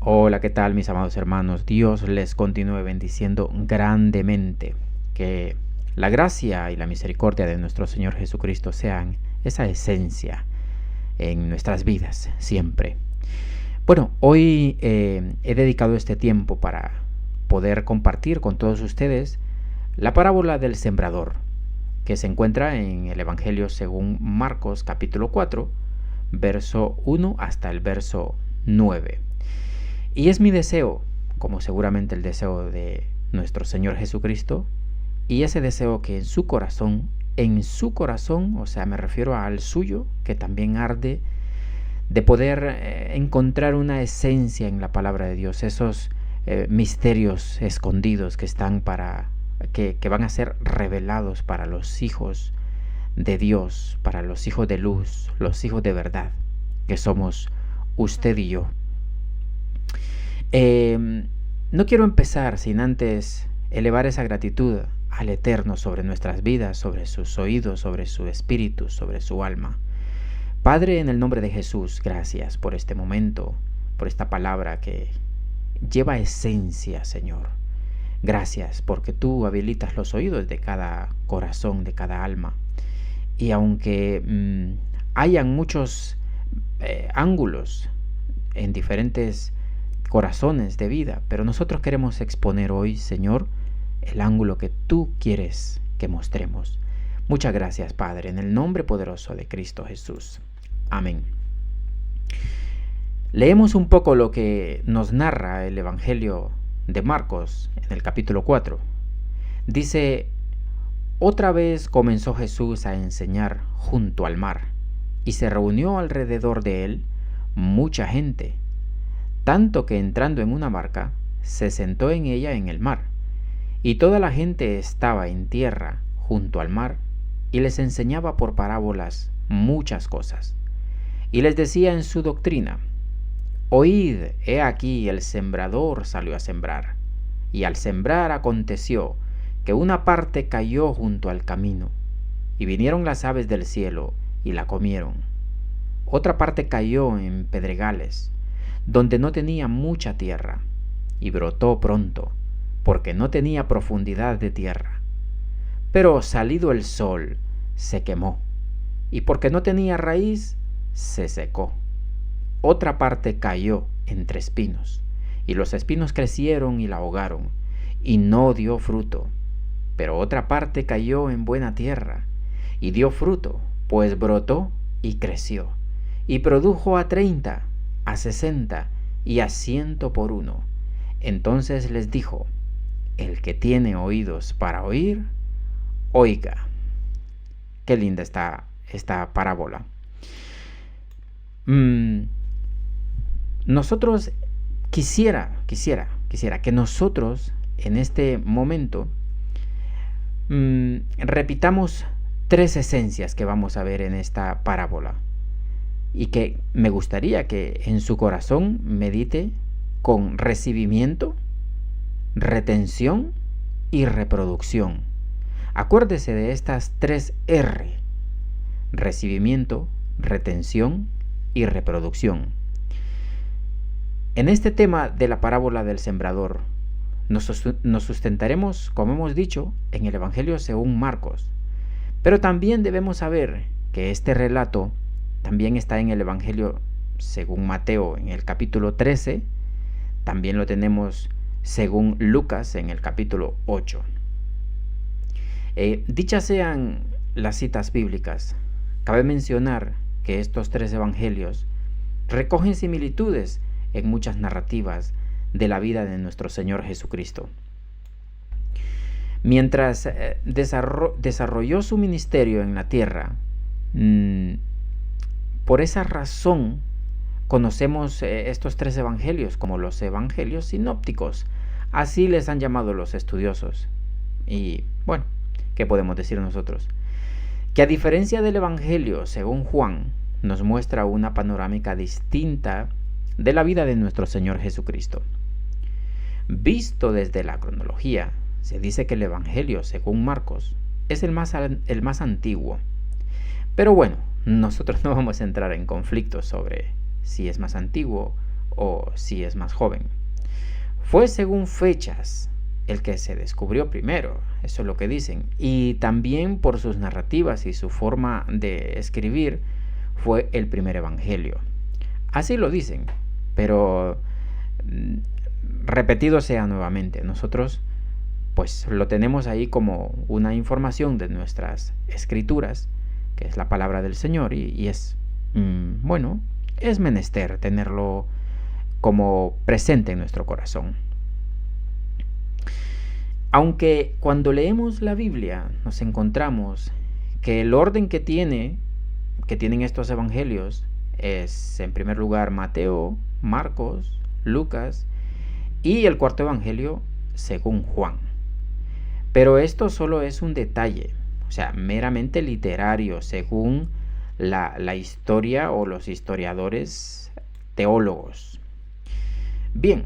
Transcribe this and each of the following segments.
Hola, ¿qué tal mis amados hermanos? Dios les continúe bendiciendo grandemente. Que la gracia y la misericordia de nuestro Señor Jesucristo sean esa esencia en nuestras vidas siempre. Bueno, hoy he dedicado este tiempo para poder compartir con todos ustedes la parábola del sembrador, que se encuentra en el Evangelio según Marcos capítulo 4, verso 1 hasta el verso 9. Y es mi deseo, como seguramente el deseo de nuestro Señor Jesucristo, y ese deseo que en su corazón, o sea, me refiero al suyo, que también arde, de poder encontrar una esencia en la palabra de Dios, esos misterios escondidos que están que van a ser revelados para los hijos de Dios, para los hijos de luz, los hijos de verdad, que somos usted y yo. No quiero empezar sin antes elevar esa gratitud al Eterno sobre nuestras vidas, sobre sus oídos, sobre su espíritu, sobre su alma. Padre, en el nombre de Jesús, gracias por este momento, por esta palabra que lleva esencia, Señor. Gracias porque tú habilitas los oídos de cada corazón, de cada alma. Y aunque hayan muchos ángulos en diferentes corazones de vida, pero nosotros queremos exponer hoy, Señor, el ángulo que tú quieres que mostremos. Muchas gracias, Padre, en el nombre poderoso de Cristo Jesús. Amén. Leemos un poco lo que nos narra el Evangelio de Marcos en el capítulo 4. Dice: otra vez comenzó Jesús a enseñar junto al mar, y se reunió alrededor de él mucha gente, tanto que entrando en una barca, se sentó en ella en el mar, y toda la gente estaba en tierra junto al mar, y les enseñaba por parábolas muchas cosas. Y les decía en su doctrina: oíd, he aquí el sembrador salió a sembrar, y al sembrar aconteció que una parte cayó junto al camino, y vinieron las aves del cielo y la comieron. Otra parte cayó en pedregales, donde no tenía mucha tierra, y brotó pronto, porque no tenía profundidad de tierra. Pero salido el sol, se quemó, y porque no tenía raíz, se secó. Otra parte cayó entre espinos, y los espinos crecieron y la ahogaron, y no dio fruto. Pero otra parte cayó en buena tierra, y dio fruto, pues brotó y creció, y produjo a 30, a 60 y a 100 por uno. Entonces les dijo: el que tiene oídos para oír, oiga. Qué linda esta parábola. Nosotros quisiera que nosotros en este momento repitamos 3 esencias que vamos a ver en esta parábola, y que me gustaría que en su corazón medite con recibimiento, retención y reproducción. Acuérdese de estas 3 R: recibimiento, retención y reproducción. En este tema de la parábola del sembrador nos sustentaremos, como hemos dicho, en el Evangelio según Marcos, pero también debemos saber que este relato también está en el Evangelio según Mateo en el capítulo 13, también lo tenemos según Lucas en el capítulo 8. Dichas sean las citas bíblicas, cabe mencionar que estos 3 evangelios recogen similitudes en muchas narrativas de la vida de nuestro Señor Jesucristo. Mientras desarrolló su ministerio en la tierra, por esa razón conocemos estos 3 evangelios como los evangelios sinópticos. Así les han llamado los estudiosos. Y bueno, ¿qué podemos decir nosotros? Que a diferencia del evangelio según Juan, nos muestra una panorámica distinta de la vida de nuestro Señor Jesucristo. Visto desde la cronología, se dice que el Evangelio según Marcos es el más antiguo. Pero bueno, nosotros no vamos a entrar en conflictos sobre si es más antiguo o si es más joven. Fue según fechas el que se descubrió primero, eso es lo que dicen, y también por sus narrativas y su forma de escribir fue el primer evangelio. Así lo dicen, pero repetido sea nuevamente, nosotros pues lo tenemos ahí como una información de nuestras escrituras, que es la palabra del Señor, y es, bueno, es menester tenerlo como presente en nuestro corazón. Aunque cuando leemos la Biblia nos encontramos que el orden que tienen estos evangelios es, en primer lugar, Mateo, Marcos, Lucas y el cuarto evangelio según Juan. Pero esto solo es un detalle, o sea, meramente literario, según la historia o los historiadores teólogos. Bien,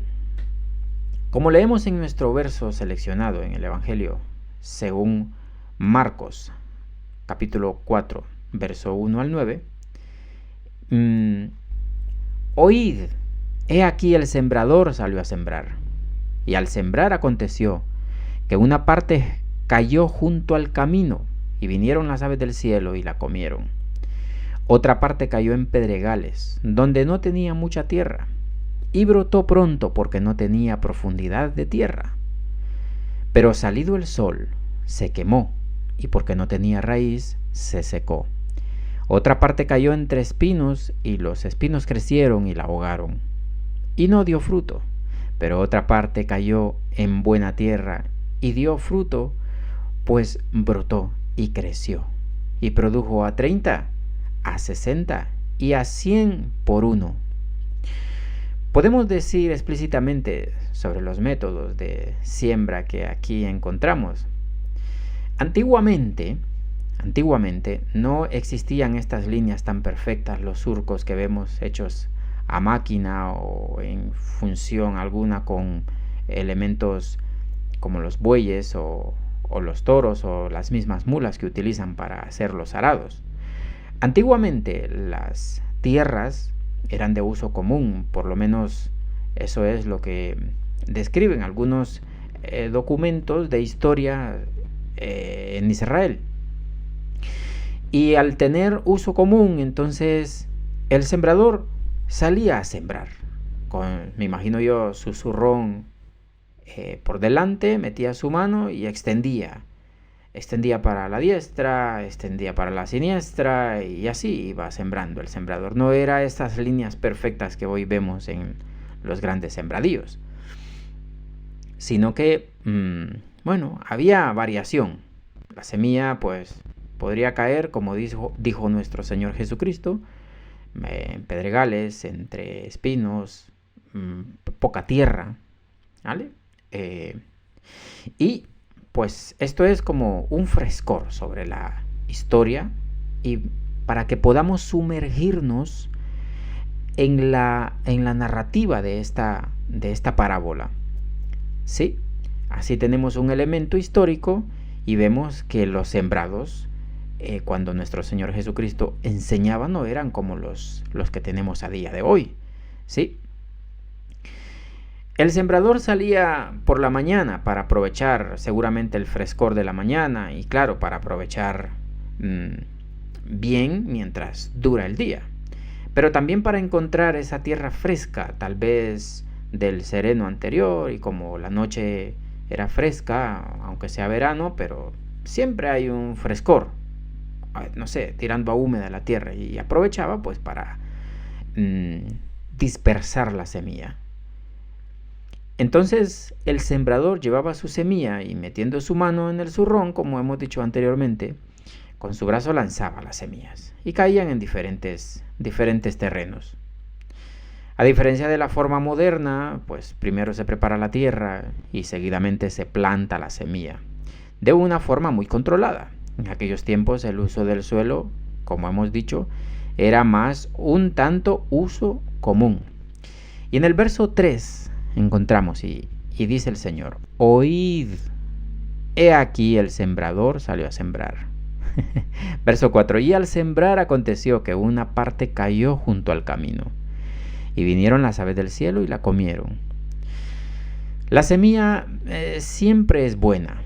como leemos en nuestro verso seleccionado en el Evangelio según Marcos, capítulo 4, verso 1 al 9, oíd, he aquí el sembrador salió a sembrar, y al sembrar aconteció que una parte cayó junto al camino, y vinieron las aves del cielo y la comieron. Otra parte cayó en pedregales, donde no tenía mucha tierra, y brotó pronto porque no tenía profundidad de tierra. Pero salido el sol, se quemó, y porque no tenía raíz, se secó. Otra parte cayó entre espinos, y los espinos crecieron y la ahogaron, y no dio fruto. Pero otra parte cayó en buena tierra, y dio fruto, pues brotó y creció, y produjo a 30, a 60 y a 100 por uno. Podemos decir explícitamente sobre los métodos de siembra que aquí encontramos. Antiguamente no existían estas líneas tan perfectas, los surcos que vemos hechos a máquina o en función alguna con elementos como los bueyes o los toros o las mismas mulas que utilizan para hacer los arados. Antiguamente las tierras eran de uso común, por lo menos eso es lo que describen algunos documentos de historia en Israel. Y al tener uso común, entonces el sembrador salía a sembrar, me imagino yo, su zurrón por delante, metía su mano y extendía para la diestra, extendía para la siniestra, y así iba sembrando el sembrador. No era estas líneas perfectas que hoy vemos en los grandes sembradíos, sino que, bueno, había variación. La semilla, pues, podría caer, como dijo nuestro Señor Jesucristo, en pedregales, entre espinos, poca tierra, ¿vale? Y pues esto es como un frescor sobre la historia, y para que podamos sumergirnos en la narrativa de esta parábola. ¿Sí? Así tenemos un elemento histórico y vemos que los sembrados, cuando nuestro Señor Jesucristo enseñaba, no eran como los que tenemos a día de hoy. ¿Sí? El sembrador salía por la mañana para aprovechar seguramente el frescor de la mañana y, claro, para aprovechar bien mientras dura el día, pero también para encontrar esa tierra fresca, tal vez del sereno anterior, y como la noche era fresca, aunque sea verano, pero siempre hay un frescor, no sé, tirando a húmeda la tierra, y aprovechaba pues para dispersar la semilla. Entonces el sembrador llevaba su semilla y, metiendo su mano en el zurrón, como hemos dicho anteriormente, con su brazo lanzaba las semillas y caían en diferentes terrenos. A diferencia de la forma moderna, pues primero se prepara la tierra y seguidamente se planta la semilla, de una forma muy controlada. En aquellos tiempos el uso del suelo, como hemos dicho, era más un tanto uso común. Y en el verso 3 encontramos, y dice el Señor: oíd, he aquí el sembrador salió a sembrar. Verso 4: y al sembrar aconteció que una parte cayó junto al camino, y vinieron las aves del cielo y la comieron. La semilla siempre es buena,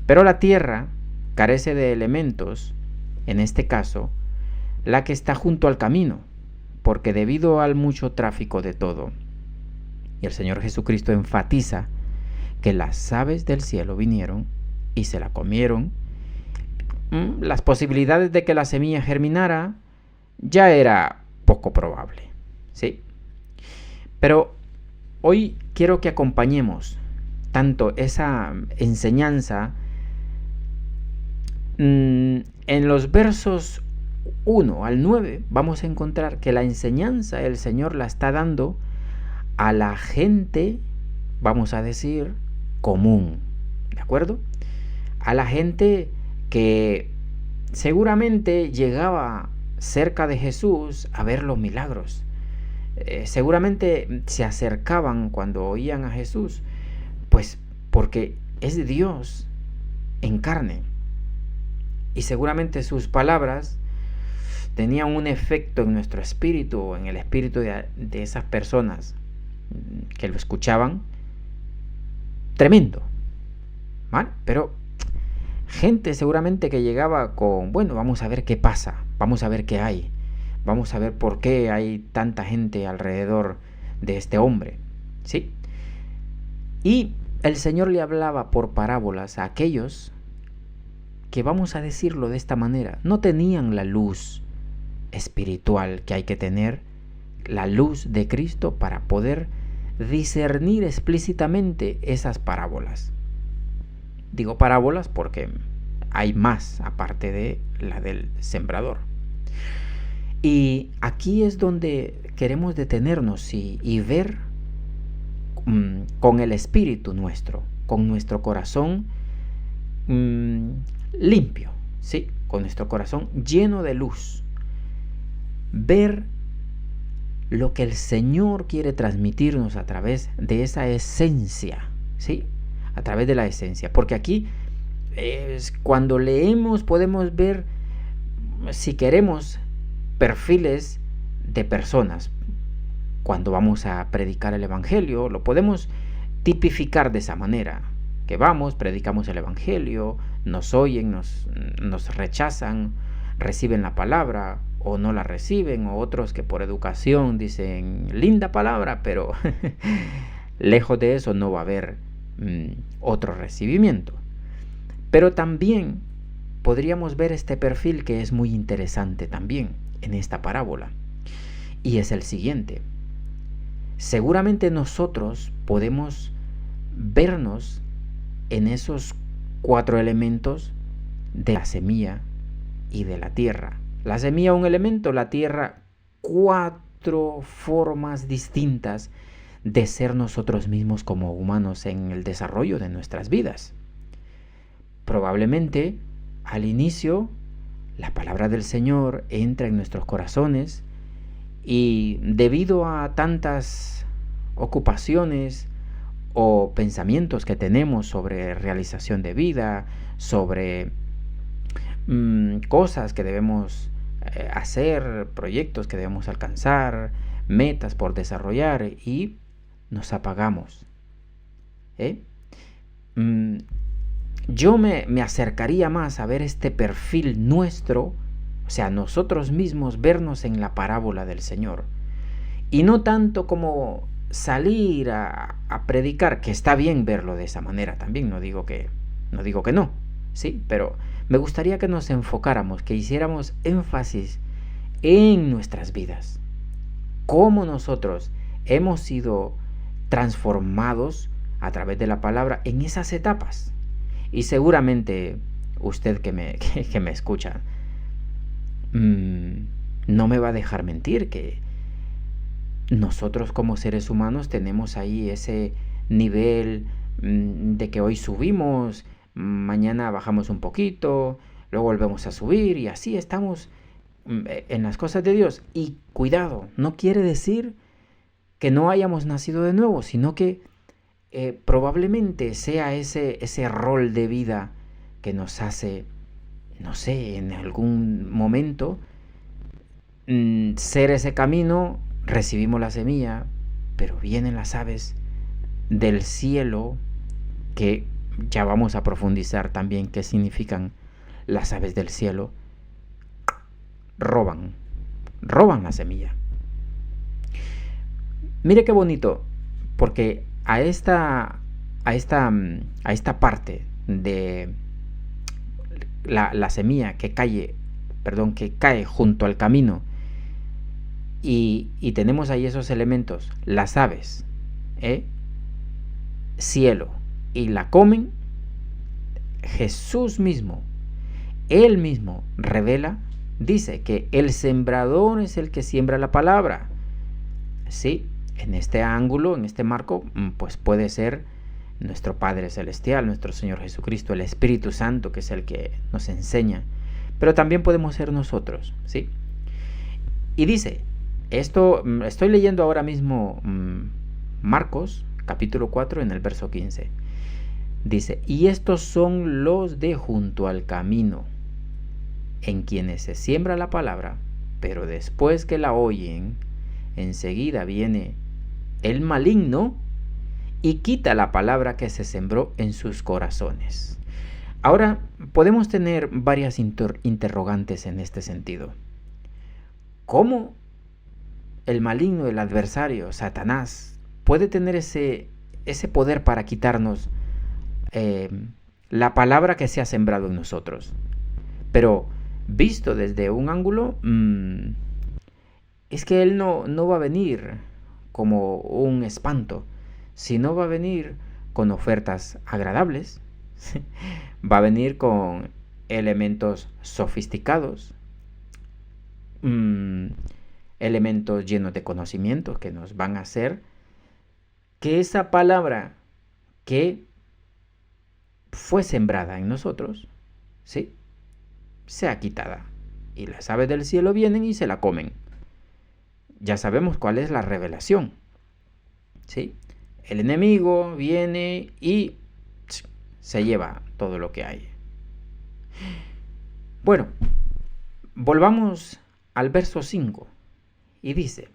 pero la tierra carece de elementos, en este caso, la que está junto al camino, porque debido al mucho tráfico de todo, y el Señor Jesucristo enfatiza que las aves del cielo vinieron y se la comieron, las posibilidades de que la semilla germinara ya era poco probable, ¿sí? Pero hoy quiero que acompañemos tanto esa enseñanza en los versos 1 al 9. Vamos a encontrar que la enseñanza el Señor la está dando a la gente, vamos a decir, común, ¿de acuerdo? A la gente que seguramente llegaba cerca de Jesús a ver los milagros. Seguramente se acercaban cuando oían a Jesús, pues porque es Dios en carne. Y seguramente sus palabras tenían un efecto en nuestro espíritu o en el espíritu de esas personas que lo escuchaban tremendo, ¿vale? Pero gente seguramente que llegaba con, bueno, vamos a ver qué pasa, vamos a ver qué hay, vamos a ver por qué hay tanta gente alrededor de este hombre, ¿sí? Y el Señor le hablaba por parábolas a aquellos que, vamos a decirlo de esta manera, no tenían la luz espiritual que hay que tener, la luz de Cristo, para poder discernir explícitamente esas parábolas. Digo parábolas porque hay más aparte de la del sembrador. Y aquí es donde queremos detenernos y ver con el espíritu nuestro, con nuestro corazón limpio, ¿sí? Con nuestro corazón lleno de luz. Ver lo que el Señor quiere transmitirnos a través de esa esencia, ¿sí? A través de la esencia. Porque aquí, cuando leemos, podemos ver, si queremos, perfiles de personas. Cuando vamos a predicar el Evangelio, lo podemos tipificar de esa manera. Que vamos, predicamos el Evangelio, nos oyen, nos rechazan, reciben la palabra o no la reciben, o otros que por educación dicen linda palabra, pero lejos de eso no va a haber otro recibimiento. Pero también podríamos ver este perfil que es muy interesante también en esta parábola, y es el siguiente. Seguramente nosotros podemos vernos en esos 4 elementos de la semilla y de la tierra. La semilla, un elemento; la tierra, 4 formas distintas de ser nosotros mismos como humanos en el desarrollo de nuestras vidas. Probablemente al inicio la palabra del Señor entra en nuestros corazones y, debido a tantas ocupaciones o pensamientos que tenemos sobre realización de vida, sobre cosas que debemos hacer, proyectos que debemos alcanzar, metas por desarrollar, y nos apagamos. Yo me acercaría más a ver este perfil nuestro, o sea, nosotros mismos, vernos en la parábola del Señor, y no tanto como salir a predicar, que está bien verlo de esa manera también, no digo que no, sí, pero me gustaría que nos enfocáramos, que hiciéramos énfasis en nuestras vidas, cómo nosotros hemos sido transformados a través de la palabra en esas etapas. Y seguramente usted que me escucha no me va a dejar mentir que nosotros como seres humanos tenemos ahí ese nivel de que hoy subimos, mañana bajamos un poquito, luego volvemos a subir, y así estamos en las cosas de Dios. Y cuidado, no quiere decir que no hayamos nacido de nuevo, sino que probablemente sea ese rol de vida que nos hace, no sé, en algún momento ser ese camino, recibimos la semilla, pero vienen las aves del cielo, que ya vamos a profundizar también qué significan las aves del cielo. Roban la semilla. Mire qué bonito, porque a esta parte de la semilla que cae junto al camino, y tenemos ahí esos elementos, las aves, cielo, y la comen. Jesús mismo, él mismo revela, dice que el sembrador es el que siembra la palabra. Sí, en este ángulo, en este marco, pues puede ser nuestro Padre Celestial, nuestro Señor Jesucristo, el Espíritu Santo, que es el que nos enseña. Pero también podemos ser nosotros, ¿sí? Y dice, esto estoy leyendo ahora mismo Marcos, capítulo 4, en el verso 15. Dice, y estos son los de junto al camino, en quienes se siembra la palabra, pero después que la oyen, enseguida viene el maligno y quita la palabra que se sembró en sus corazones. Ahora, podemos tener varias interrogantes en este sentido. ¿Cómo el maligno, el adversario, Satanás, puede tener ese poder para quitarnos la palabra que se ha sembrado en nosotros? Pero visto desde un ángulo, es que él no va a venir como un espanto, sino va a venir con ofertas agradables, va a venir con elementos sofisticados, elementos llenos de conocimiento que nos van a hacer que esa palabra que fue sembrada en nosotros, ¿sí?, sea quitada. Y las aves del cielo vienen y se la comen. Ya sabemos cuál es la revelación, ¿sí? El enemigo viene y se lleva todo lo que hay. Bueno, volvamos al verso 5. Y dice,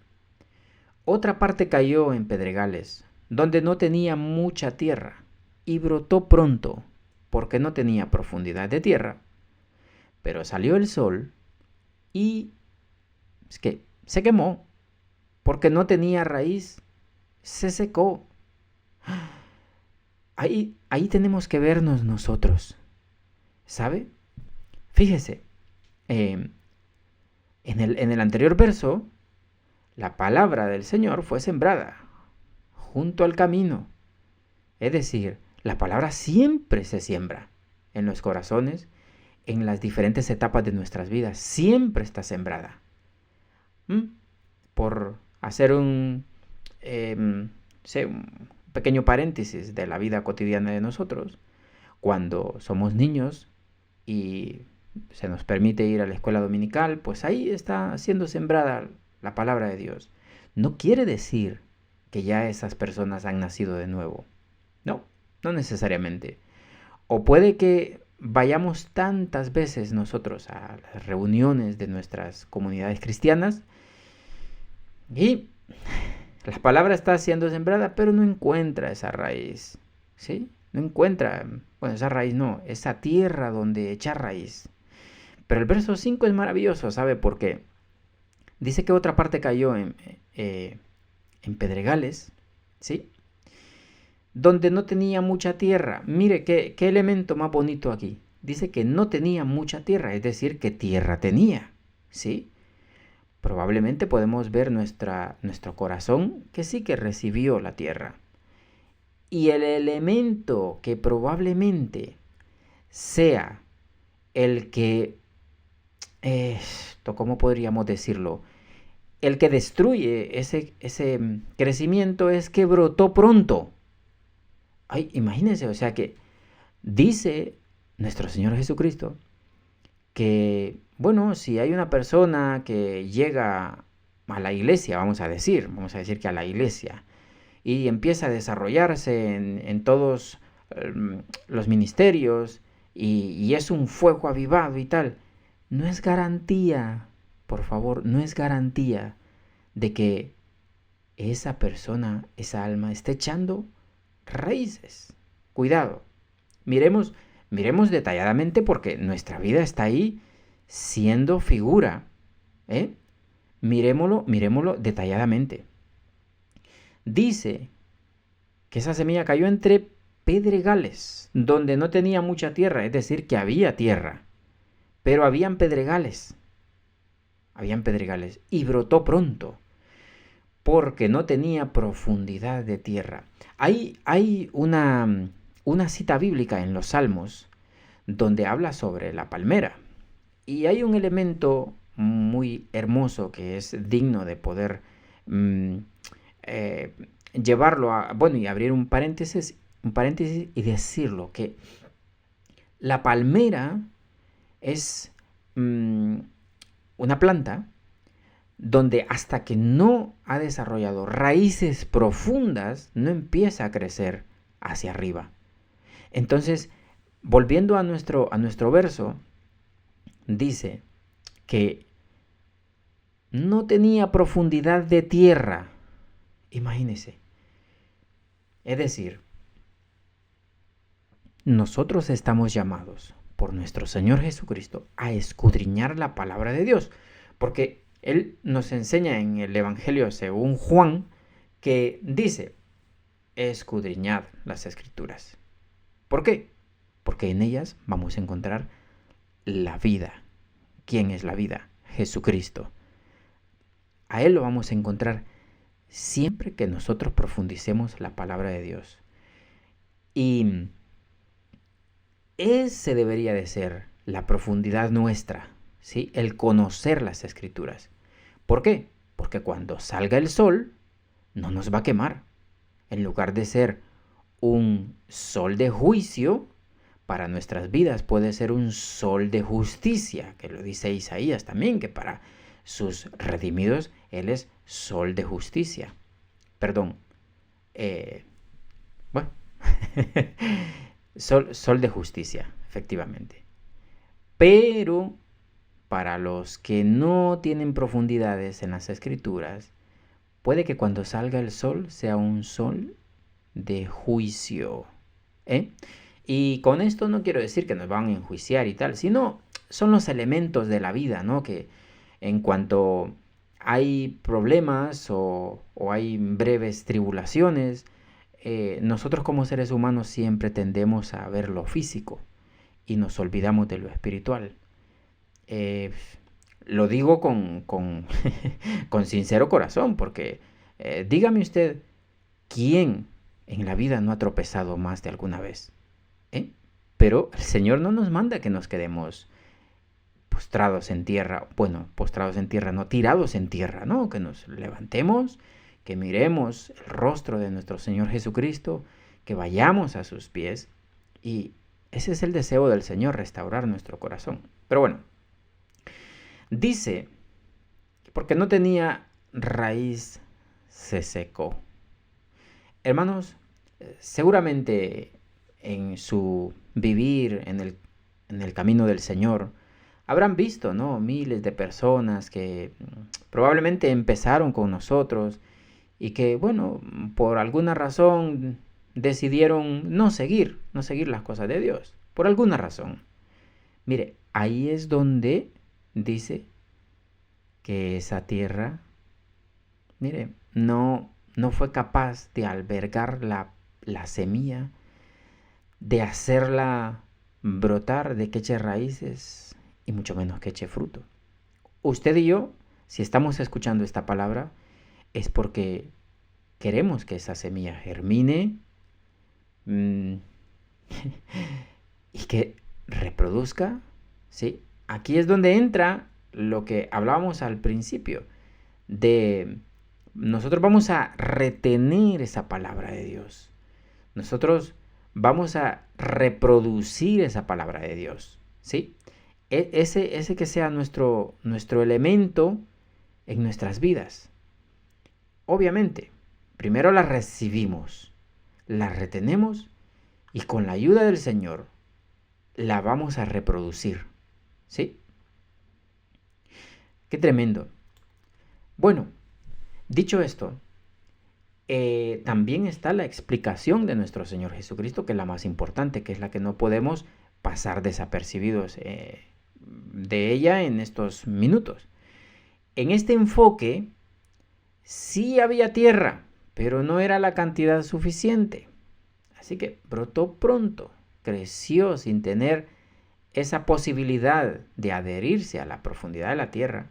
otra parte cayó en pedregales, donde no tenía mucha tierra, y brotó pronto, porque no tenía profundidad de tierra. Pero salió el sol y es que se quemó, porque no tenía raíz, se secó. Ahí tenemos que vernos nosotros, ¿sabe? Fíjese, en el anterior verso, la palabra del Señor fue sembrada junto al camino. Es decir, la palabra siempre se siembra en los corazones, en las diferentes etapas de nuestras vidas. Siempre está sembrada. Por hacer un pequeño paréntesis de la vida cotidiana de nosotros, cuando somos niños y se nos permite ir a la escuela dominical, pues ahí está siendo sembrada la palabra de Dios. No quiere decir que ya esas personas han nacido de nuevo. No necesariamente. O puede que vayamos tantas veces nosotros a las reuniones de nuestras comunidades cristianas y la palabra está siendo sembrada, pero no encuentra esa raíz, ¿sí? No encuentra, esa raíz no, esa tierra donde echar raíz. Pero el verso 5 es maravilloso, ¿sabe por qué? Dice que otra parte cayó en pedregales, ¿sí?, donde no tenía mucha tierra. Mire qué elemento más bonito aquí. Dice que no tenía mucha tierra, es decir, que tierra tenía, ¿sí? Probablemente podemos ver nuestro corazón que sí que recibió la tierra. Y el elemento que probablemente sea el que, ¿cómo podríamos decirlo?, el que destruye ese crecimiento, es que brotó pronto. Ay, imagínense, o sea que dice nuestro Señor Jesucristo que, si hay una persona que llega a la iglesia, vamos a decir que a la iglesia, y empieza a desarrollarse en todos los ministerios, y es un fuego avivado y tal, no es garantía por favor, no es garantía de que esa persona, esa alma, esté echando raíces. Cuidado. Miremos detalladamente porque nuestra vida está ahí siendo figura. Miremoslo detalladamente. Dice que esa semilla cayó entre pedregales, donde no tenía mucha tierra, es decir, que había tierra, pero habían pedregales, y brotó pronto, porque no tenía profundidad de tierra. Hay una cita bíblica en los Salmos donde habla sobre la palmera, y hay un elemento muy hermoso que es digno de poder llevarlo a, bueno, y abrir un paréntesis y decirlo, que la palmera es una planta donde hasta que no ha desarrollado raíces profundas, no empieza a crecer hacia arriba. Entonces, volviendo a nuestro verso, dice que no tenía profundidad de tierra. Imagínese. Es decir, nosotros estamos llamados por nuestro Señor Jesucristo a escudriñar la palabra de Dios, porque Él nos enseña en el Evangelio según Juan que dice, escudriñad las Escrituras. ¿Por qué? Porque en ellas vamos a encontrar la vida. ¿Quién es la vida? Jesucristo. A Él lo vamos a encontrar siempre que nosotros profundicemos la palabra de Dios. Y ese debería de ser la profundidad nuestra, ¿sí? El conocer las Escrituras. ¿Por qué? Porque cuando salga el sol, no nos va a quemar. En lugar de ser un sol de juicio, para nuestras vidas puede ser un sol de justicia, que lo dice Isaías también, que para sus redimidos Él es sol de justicia. Perdón. Bueno. Sol de justicia, efectivamente. Pero para los que no tienen profundidades en las Escrituras, puede que cuando salga el sol sea un sol de juicio. Y con esto no quiero decir que nos van a enjuiciar y tal, sino son los elementos de la vida, ¿no? Que en cuanto hay problemas o hay breves tribulaciones, nosotros como seres humanos siempre tendemos a ver lo físico y nos olvidamos de lo espiritual. Lo digo con con sincero corazón, porque dígame usted, ¿quién en la vida no ha tropezado más de alguna vez? Pero el Señor no nos manda que nos quedemos postrados en tierra, bueno, postrados en tierra, no, tirados en tierra, ¿no? Que nos levantemos, que miremos el rostro de nuestro Señor Jesucristo, que vayamos a sus pies, y ese es el deseo del Señor, restaurar nuestro corazón. Pero bueno, dice, porque no tenía raíz, se secó. Hermanos, seguramente en su vivir en el camino del Señor, habrán visto, ¿no? Miles de personas que probablemente empezaron con nosotros y que, bueno, por alguna razón decidieron no seguir las cosas de Dios, por alguna razón. Mire, ahí es donde dice que esa tierra, mire, no fue capaz de albergar la semilla, de hacerla brotar, de que eche raíces y mucho menos que eche fruto. Usted y yo, si estamos escuchando esta palabra, es porque queremos que esa semilla germine y que reproduzca, ¿sí? Aquí es donde entra lo que hablábamos al principio, de nosotros vamos a retener esa palabra de Dios. Nosotros vamos a reproducir esa palabra de Dios, ¿sí? Ese que sea nuestro elemento en nuestras vidas. Obviamente, primero la recibimos, la retenemos y con la ayuda del Señor la vamos a reproducir, ¿sí? Qué tremendo. Bueno, dicho esto, también está la explicación de nuestro Señor Jesucristo, que es la más importante, que es la que no podemos pasar desapercibidos de ella en estos minutos. En este enfoque, sí había tierra, pero no era la cantidad suficiente. Así que brotó pronto, creció sin tener esa posibilidad de adherirse a la profundidad de la tierra.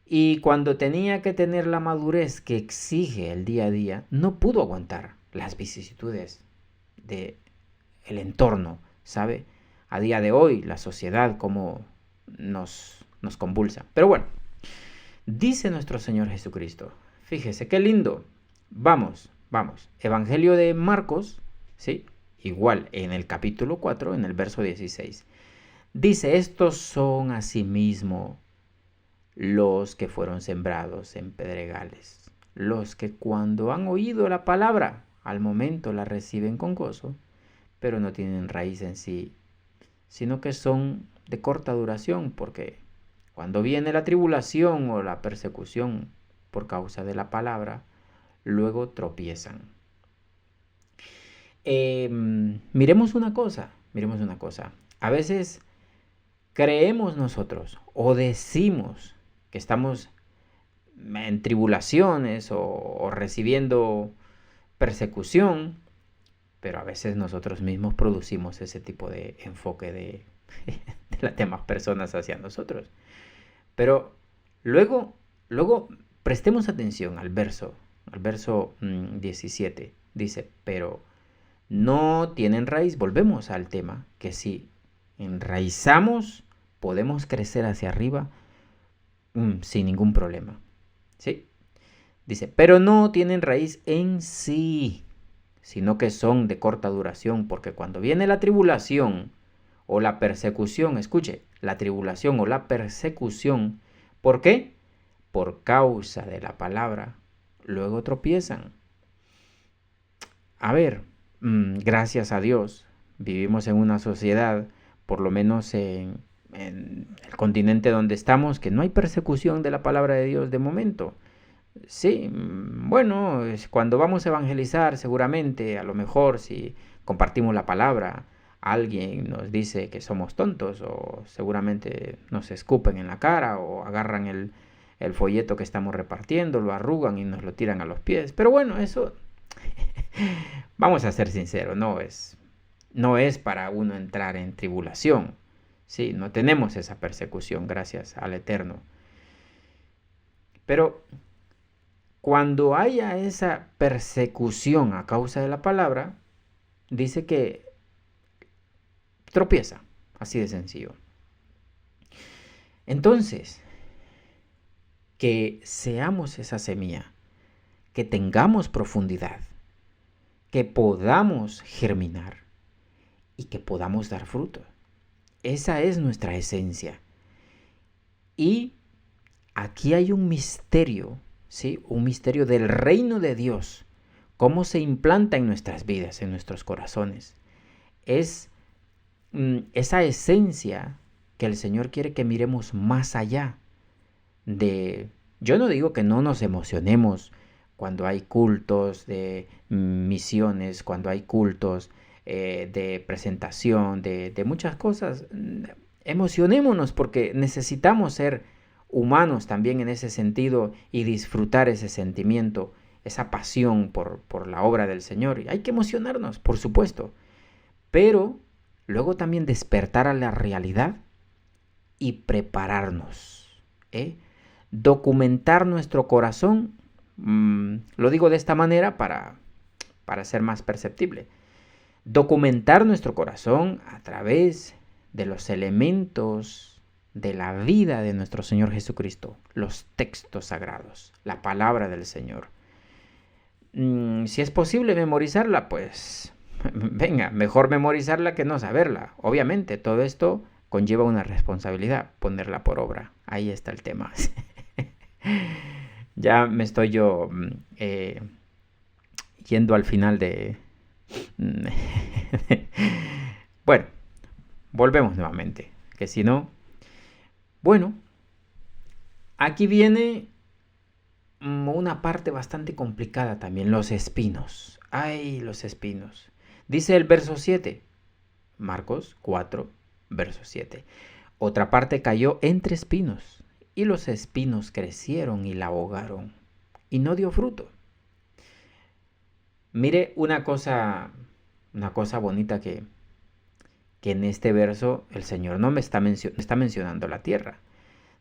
Y cuando tenía que tener la madurez que exige el día a día, no pudo aguantar las vicisitudes del entorno, ¿sabe? A día de hoy, la sociedad como nos convulsa. Pero bueno, dice nuestro Señor Jesucristo, fíjese qué lindo. Vamos. Evangelio de Marcos, ¿sí? Igual en el capítulo 4, en el verso 16. Dice, estos son asimismo los que fueron sembrados en pedregales, los que cuando han oído la palabra, al momento la reciben con gozo, pero no tienen raíz en sí, sino que son de corta duración, porque cuando viene la tribulación o la persecución por causa de la palabra, luego tropiezan. Miremos una cosa. A veces creemos nosotros o decimos que estamos en tribulaciones o recibiendo persecución, pero a veces nosotros mismos producimos ese tipo de enfoque de las demás personas hacia nosotros. Pero luego prestemos atención al verso 17. Dice, pero no tienen raíz. Volvemos al tema, que si enraizamos, podemos crecer hacia arriba sin ningún problema. ¿Sí? Dice, pero no tienen raíz en sí, sino que son de corta duración, porque cuando viene la tribulación o la persecución, escuche, la tribulación o la persecución, ¿por qué? Por causa de la palabra, luego tropiezan. A ver, gracias a Dios, vivimos en una sociedad, por lo menos en el continente donde estamos, que no hay persecución de la palabra de Dios de momento. Sí, bueno, cuando vamos a evangelizar, seguramente, a lo mejor si compartimos la palabra, alguien nos dice que somos tontos o seguramente nos escupen en la cara o agarran el folleto que estamos repartiendo, lo arrugan y nos lo tiran a los pies. Pero bueno, eso, vamos a ser sinceros, no es para uno entrar en tribulación. Sí, no tenemos esa persecución, gracias al Eterno. Pero cuando haya esa persecución a causa de la palabra, dice que tropieza, así de sencillo. Entonces, que seamos esa semilla, que tengamos profundidad, que podamos germinar y que podamos dar fruto. Esa es nuestra esencia. Y aquí hay un misterio, ¿sí? Un misterio del reino de Dios, cómo se implanta en nuestras vidas, en nuestros corazones. Es esa esencia que el Señor quiere que miremos más allá de... Yo no digo que no nos emocionemos cuando hay cultos de misiones, cuando hay cultos de presentación, de muchas cosas. Emocionémonos porque necesitamos ser humanos también en ese sentido y disfrutar ese sentimiento, esa pasión por la obra del Señor. Y hay que emocionarnos, por supuesto, pero luego también despertar a la realidad y prepararnos, documentar nuestro corazón, lo digo de esta manera para ser más perceptible, documentar nuestro corazón a través de los elementos de la vida de nuestro Señor Jesucristo, los textos sagrados, la palabra del Señor. Si es posible memorizarla, pues venga, mejor memorizarla que no saberla. Obviamente, todo esto conlleva una responsabilidad, ponerla por obra. Ahí está el tema. Ya me estoy yo yendo al final de... Bueno, volvemos nuevamente, que si no... Bueno, Aquí viene una parte bastante complicada también, los espinos. Ay, los espinos. Dice el verso 7, Marcos 4, verso 7. Otra parte cayó entre espinos, y los espinos crecieron y la ahogaron, y no dio fruto. Mire una cosa bonita que en este verso el Señor no me está mencionando la tierra.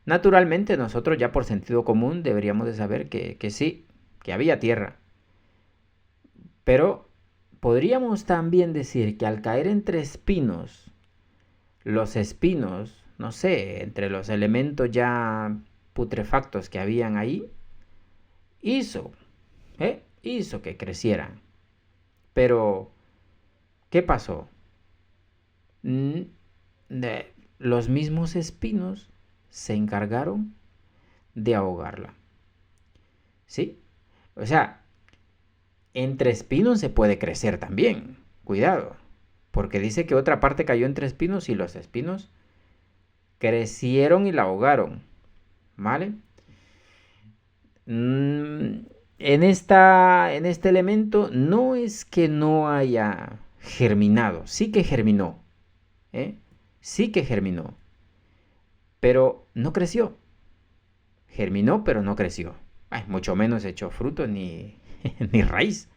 Naturalmente nosotros ya por sentido común deberíamos de saber que sí, que había tierra. Pero podríamos también decir que al caer entre espinos, los espinos, no sé, entre los elementos ya putrefactos que habían ahí, hizo que crecieran. Pero, ¿qué pasó? Los mismos espinos se encargaron de ahogarla. ¿Sí? O sea, entre espinos se puede crecer también. Cuidado. Porque dice que otra parte cayó entre espinos y los espinos crecieron y la ahogaron. ¿Vale? En este elemento no es que no haya germinado. Sí que germinó. Sí que germinó. Pero no creció. Germinó, pero no creció. Mucho menos echó fruto ni raíz.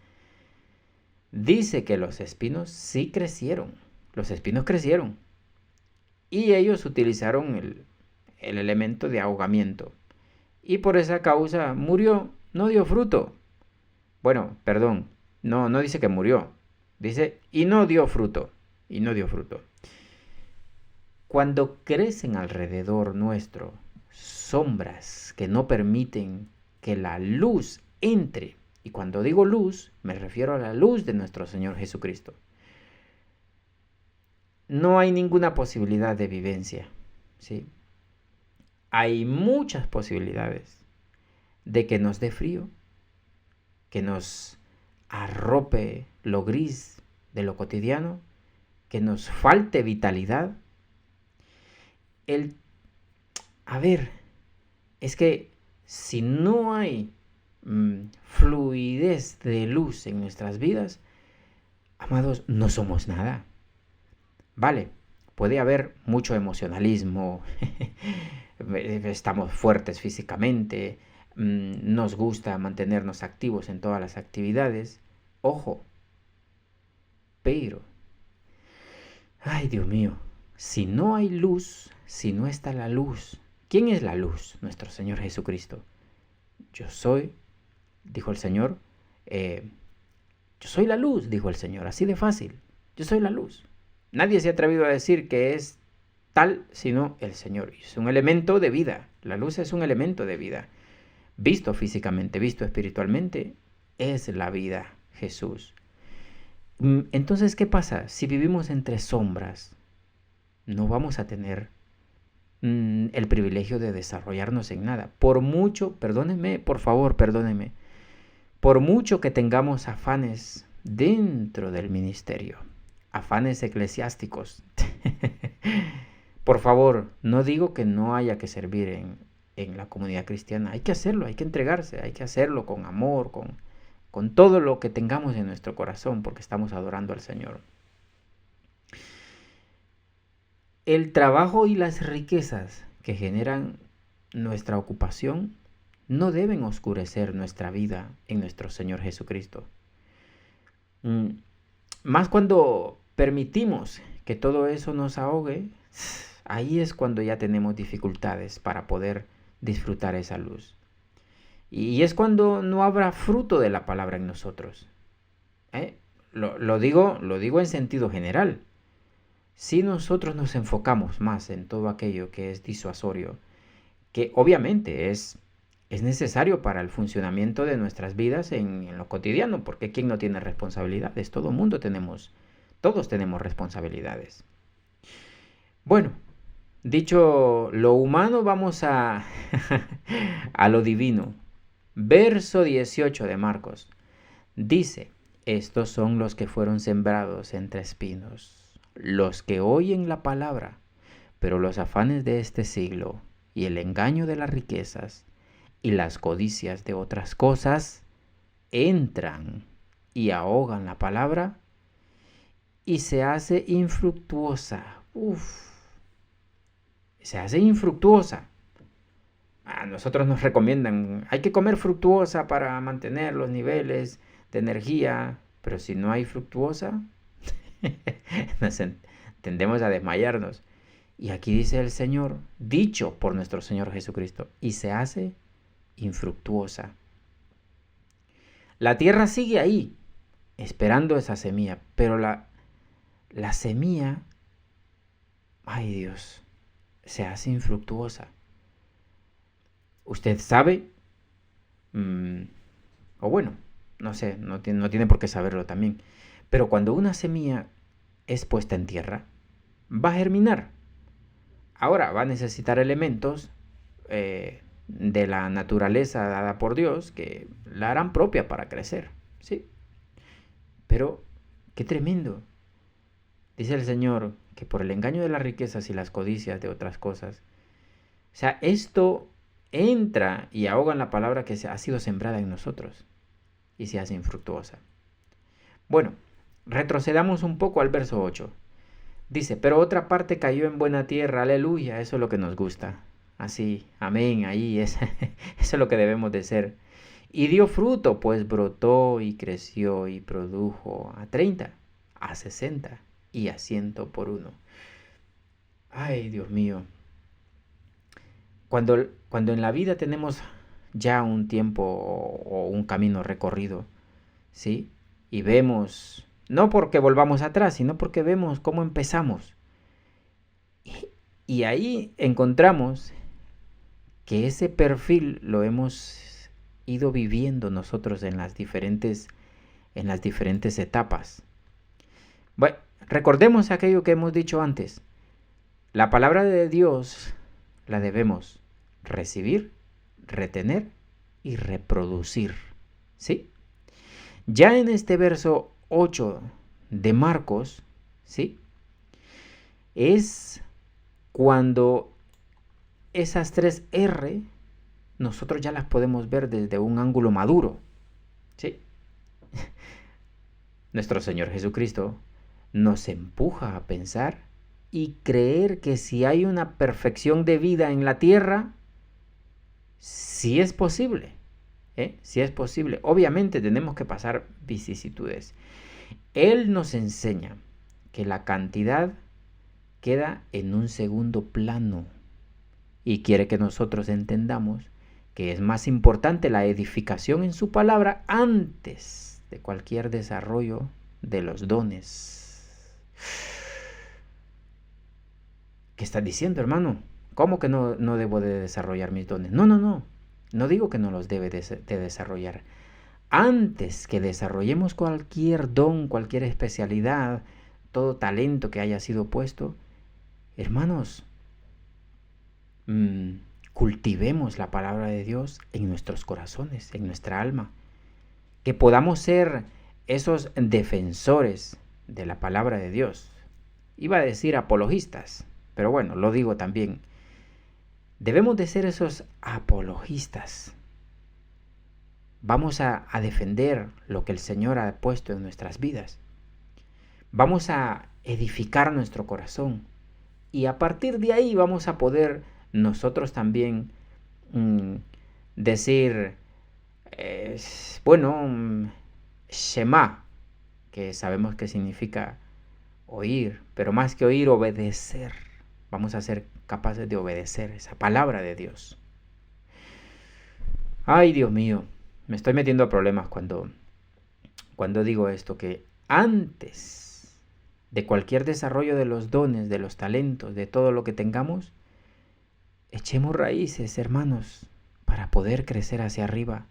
Dice que los espinos sí crecieron. Los espinos crecieron. Y ellos utilizaron el elemento de ahogamiento. Y por esa causa murió, no dio fruto. Bueno, perdón, no dice que murió. Dice, y no dio fruto. Y no dio fruto. Cuando crecen alrededor nuestro sombras que no permiten que la luz entre, y cuando digo luz, me refiero a la luz de nuestro Señor Jesucristo, no hay ninguna posibilidad de vivencia, ¿sí? Hay muchas posibilidades de que nos dé frío, que nos arrope lo gris de lo cotidiano, que nos falte vitalidad. Es que si no hay fluidez de luz en nuestras vidas, amados, no somos nada. Vale, puede haber mucho emocionalismo, estamos fuertes físicamente, nos gusta mantenernos activos en todas las actividades. Ojo, pero, ay Dios mío, si no hay luz, si no está la luz, ¿quién es la luz? Nuestro Señor Jesucristo. Yo soy, dijo el Señor, yo soy la luz, dijo el Señor, así de fácil, yo soy la luz. Nadie se ha atrevido a decir que es tal sino el Señor. Es un elemento de vida, la luz es un elemento de vida. Visto físicamente, visto espiritualmente, es la vida, Jesús. Entonces, ¿qué pasa? Si vivimos entre sombras, no vamos a tener el privilegio de desarrollarnos en nada. Por mucho, perdónenme, por favor, perdónenme, por mucho que tengamos afanes dentro del ministerio, afanes eclesiásticos, por favor, no digo que no haya que servir en la comunidad cristiana, hay que hacerlo, hay que entregarse, hay que hacerlo con amor, con todo lo que tengamos en nuestro corazón, porque estamos adorando al Señor. El trabajo y las riquezas que generan nuestra ocupación no deben oscurecer nuestra vida en nuestro Señor Jesucristo. Más cuando permitimos que todo eso nos ahogue, ahí es cuando ya tenemos dificultades para poder disfrutar esa luz. Y es cuando no habrá fruto de la palabra en nosotros. Lo digo en sentido general. Si nosotros nos enfocamos más en todo aquello que es disuasorio, que obviamente es necesario para el funcionamiento de nuestras vidas en lo cotidiano, porque ¿quién no tiene responsabilidades? Todos tenemos responsabilidades. Bueno, dicho lo humano, vamos a lo divino. Verso 18 de Marcos. Dice, estos son los que fueron sembrados entre espinos, los que oyen la palabra, pero los afanes de este siglo y el engaño de las riquezas y las codicias de otras cosas entran y ahogan la palabra y se hace infructuosa. Se hace infructuosa. A nosotros nos recomiendan, hay que comer fructuosa para mantener los niveles de energía, pero si no hay fructuosa, tendemos a desmayarnos. Y aquí dice el Señor, dicho por nuestro Señor Jesucristo, y se hace infructuosa. La tierra sigue ahí, esperando esa semilla, pero la semilla, ay Dios, se hace infructuosa. Usted sabe, o bueno, no sé, no tiene por qué saberlo también, pero cuando una semilla es puesta en tierra, va a germinar. Ahora va a necesitar elementos de la naturaleza dada por Dios que la harán propia para crecer, ¿sí? Pero, qué tremendo. Dice el Señor que por el engaño de las riquezas y las codicias de otras cosas, o sea, esto entra y ahoga en la palabra que ha sido sembrada en nosotros y se hace infructuosa. Bueno, retrocedamos un poco al verso 8. Dice, pero otra parte cayó en buena tierra, aleluya, eso es lo que nos gusta. Así, amén, ahí es, eso es lo que debemos de ser. Y dio fruto, pues brotó y creció y produjo a 30, a 60 y a 100 por uno. Ay, Dios mío. Cuando en la vida tenemos ya un tiempo o un camino recorrido, ¿sí? Y vemos, no porque volvamos atrás, sino porque vemos cómo empezamos. Y ahí encontramos que ese perfil lo hemos ido viviendo nosotros en las diferentes etapas. Bueno, recordemos aquello que hemos dicho antes. La palabra de Dios la debemos recibir, retener y reproducir, ¿sí? Ya en este verso 8 de Marcos, ¿sí? Es cuando esas 3 R nosotros ya las podemos ver desde un ángulo maduro, ¿sí? Nuestro Señor Jesucristo nos empuja a pensar y creer que si hay una perfección de vida en la tierra, sí es posible, sí es posible. Obviamente tenemos que pasar vicisitudes. Él nos enseña que la cantidad queda en un segundo plano y quiere que nosotros entendamos que es más importante la edificación en su palabra antes de cualquier desarrollo de los dones. ¿Qué estás diciendo, hermano? ¿Cómo que no debo de desarrollar mis dones? No digo que no los debe de desarrollar. Antes que desarrollemos cualquier don, cualquier especialidad, todo talento que haya sido puesto, hermanos, cultivemos la palabra de Dios en nuestros corazones, en nuestra alma. Que podamos ser esos defensores de la palabra de Dios. Iba a decir apologistas, pero bueno, lo digo también. Debemos de ser esos apologistas. Vamos a defender lo que el Señor ha puesto en nuestras vidas. Vamos a edificar nuestro corazón. Y a partir de ahí vamos a poder nosotros también decir, Shema, que sabemos que significa oír, pero más que oír, obedecer. Vamos a ser capaces de obedecer esa palabra de Dios. Ay, Dios mío, me estoy metiendo a problemas cuando digo esto, que antes de cualquier desarrollo de los dones, de los talentos, de todo lo que tengamos, echemos raíces, hermanos, para poder crecer hacia arriba.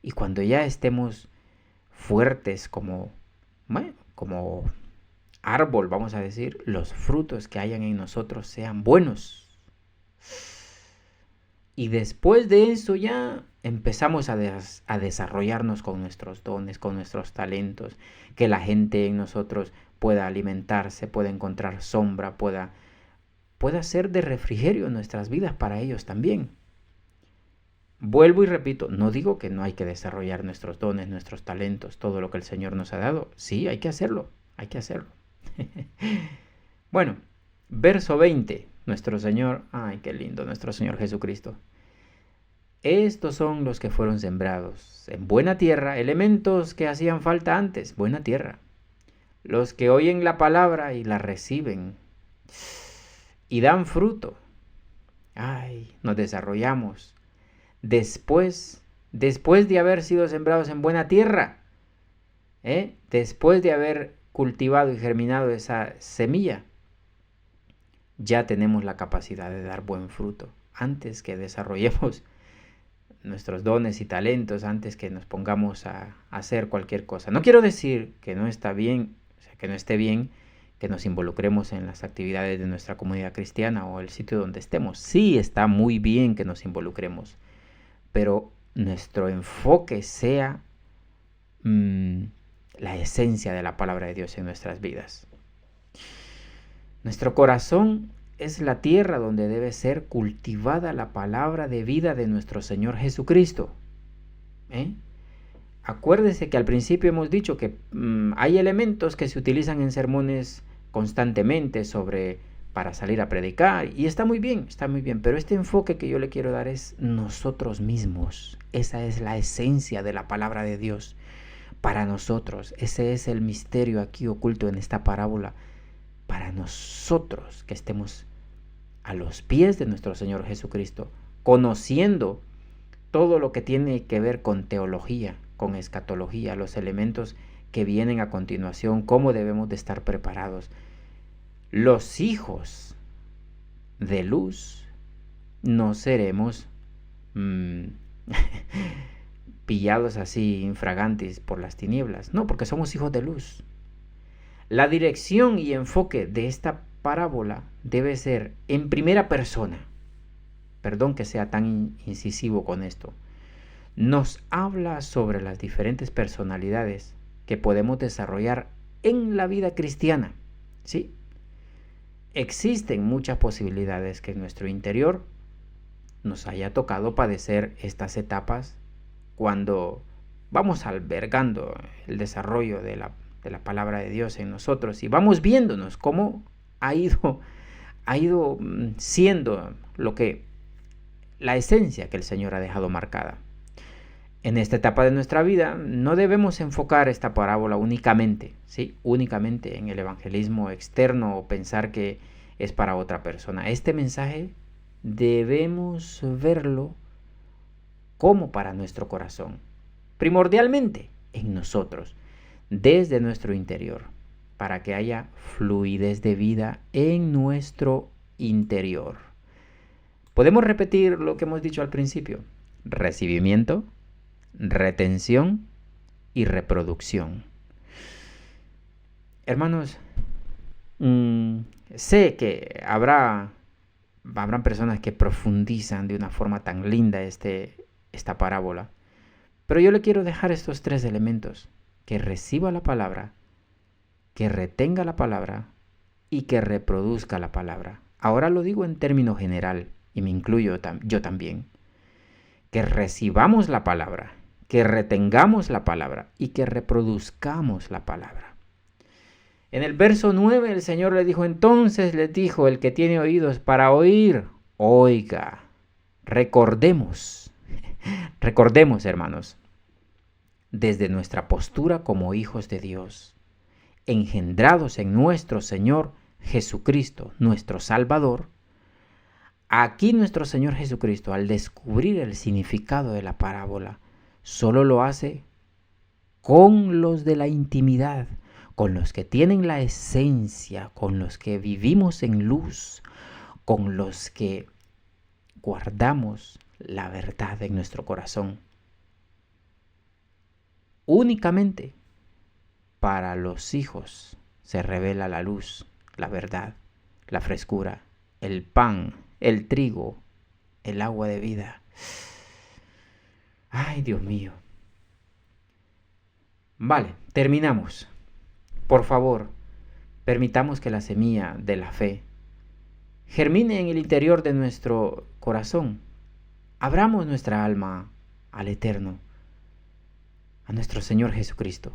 Y cuando ya estemos fuertes como árbol, vamos a decir, los frutos que hayan en nosotros sean buenos. Y después de eso ya empezamos a desarrollarnos con nuestros dones, con nuestros talentos, que la gente en nosotros pueda alimentarse, pueda encontrar sombra, pueda pueda ser de refrigerio en nuestras vidas para ellos también. Vuelvo y repito, no digo que no hay que desarrollar nuestros dones, nuestros talentos, todo lo que el Señor nos ha dado. Sí, hay que hacerlo, hay que hacerlo. Bueno, verso 20, nuestro Señor, ay, qué lindo, nuestro Señor Jesucristo. Estos son los que fueron sembrados en buena tierra, elementos que hacían falta antes, buena tierra. Los que oyen la palabra y la reciben y dan fruto. Ay, nos desarrollamos. Después de haber sido sembrados en buena tierra, después de haber cultivado y germinado esa semilla, ya tenemos la capacidad de dar buen fruto. Antes que desarrollemos nuestros dones y talentos, antes que nos pongamos a hacer cualquier cosa. No quiero decir que no está bien, o sea, que no esté bien que nos involucremos en las actividades de nuestra comunidad cristiana o el sitio donde estemos. Sí, está muy bien que nos involucremos, pero nuestro enfoque sea la esencia de la palabra de Dios en nuestras vidas. Nuestro corazón es la tierra donde debe ser cultivada la palabra de vida de nuestro Señor Jesucristo. Acuérdese que al principio hemos dicho que hay elementos que se utilizan en sermones constantemente para salir a predicar, y está muy bien, pero este enfoque que yo le quiero dar es nosotros mismos. Esa es la esencia de la palabra de Dios para nosotros. Ese es el misterio aquí oculto en esta parábola, para nosotros que estemos a los pies de nuestro Señor Jesucristo, conociendo todo lo que tiene que ver con teología, con escatología, los elementos que vienen a continuación, cómo debemos de estar preparados. Los hijos de luz no seremos pillados así infragantes por las tinieblas, no, porque somos hijos de luz. La dirección y enfoque de esta parábola debe ser en primera persona. Perdón que sea tan incisivo con esto. Nos habla sobre las diferentes personalidades que podemos desarrollar en la vida cristiana. ¿Sí? Existen muchas posibilidades que en nuestro interior nos haya tocado padecer estas etapas cuando vamos albergando el desarrollo de la palabra de Dios en nosotros y vamos viéndonos cómo ha ido siendo la esencia que el Señor ha dejado marcada. En esta etapa de nuestra vida no debemos enfocar esta parábola únicamente en el evangelismo externo o pensar que es para otra persona. Este mensaje debemos verlo como para nuestro corazón, primordialmente en nosotros, desde nuestro interior, para que haya fluidez de vida en nuestro interior. Podemos repetir lo que hemos dicho al principio: recibimiento, retención y reproducción. Hermanos, sé que habrán personas que profundizan de una forma tan linda esta parábola, pero yo le quiero dejar estos 3 elementos: que reciba la palabra, que retenga la palabra y que reproduzca la palabra. Ahora lo digo en término general y me incluyo yo también. Que recibamos la palabra, que retengamos la palabra y que reproduzcamos la palabra. En el verso 9 el Señor le dijo: entonces les dijo, el que tiene oídos para oír, oiga. Recordemos, hermanos, desde nuestra postura como hijos de Dios, engendrados en nuestro Señor Jesucristo, nuestro Salvador. Aquí nuestro Señor Jesucristo, al descubrir el significado de la parábola, solo lo hace con los de la intimidad, con los que tienen la esencia, con los que vivimos en luz, con los que guardamos la verdad en nuestro corazón. Únicamente para los hijos se revela la luz, la verdad, la frescura, el pan, el trigo, el agua de vida. Ay, Dios mío. Vale, terminamos. Por favor, permitamos que la semilla de la fe germine en el interior de nuestro corazón. Abramos nuestra alma al Eterno, a nuestro Señor Jesucristo.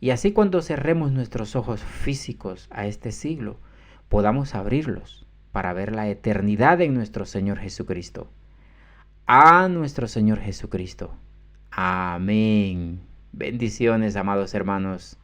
Y así cuando cerremos nuestros ojos físicos a este siglo, podamos abrirlos para ver la eternidad en nuestro Señor Jesucristo. A nuestro Señor Jesucristo. Amén. Bendiciones, amados hermanos.